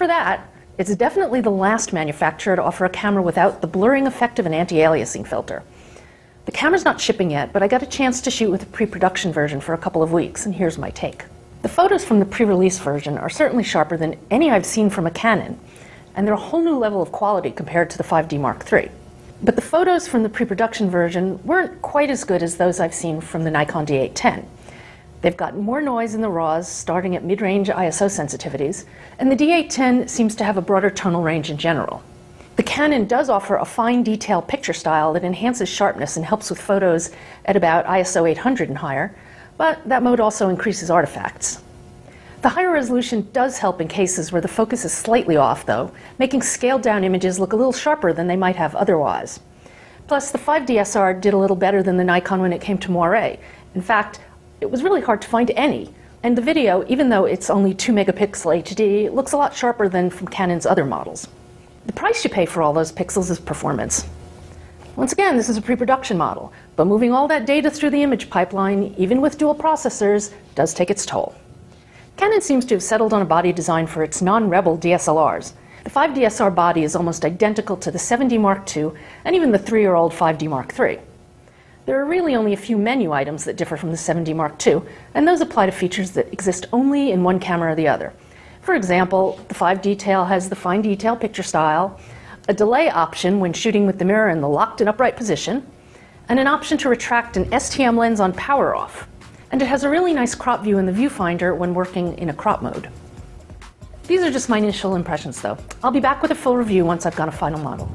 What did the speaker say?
for that, it's definitely the last manufacturer to offer a camera without the blurring effect of an anti-aliasing filter. The camera's not shipping yet, but I got a chance to shoot with a pre-production version for a couple of weeks, and here's my take. The photos from the pre-release version are certainly sharper than any I've seen from a Canon, and they're a whole new level of quality compared to the 5D Mark III. But the photos from the pre-production version weren't quite as good as those I've seen from the Nikon D810. They've got more noise in the RAWs, starting at mid-range ISO sensitivities, and the D810 seems to have a broader tonal range in general. The Canon does offer a fine detail picture style that enhances sharpness and helps with photos at about ISO 800 and higher, but that mode also increases artifacts. The higher resolution does help in cases where the focus is slightly off, though, making scaled-down images look a little sharper than they might have otherwise. Plus, the 5DSR did a little better than the Nikon when it came to moire. In fact, it was really hard to find any, and the video, even though it's only 2 megapixel HD, looks a lot sharper than from Canon's other models. The price you pay for all those pixels is performance. Once again, this is a pre-production model, but moving all that data through the image pipeline, even with dual processors, does take its toll. Canon seems to have settled on a body design for its non-Rebel DSLRs. The 5DSR body is almost identical to the 7D Mark II and even the 3-year-old 5D Mark III. There are really only a few menu items that differ from the 7D Mark II, and those apply to features that exist only in one camera or the other. For example, the 5 detail has the fine detail picture style, a delay option when shooting with the mirror in the locked and upright position, and an option to retract an STM lens on power off. And it has a really nice crop view in the viewfinder when working in a crop mode. These are just my initial impressions, though. I'll be back with a full review once I've got a final model.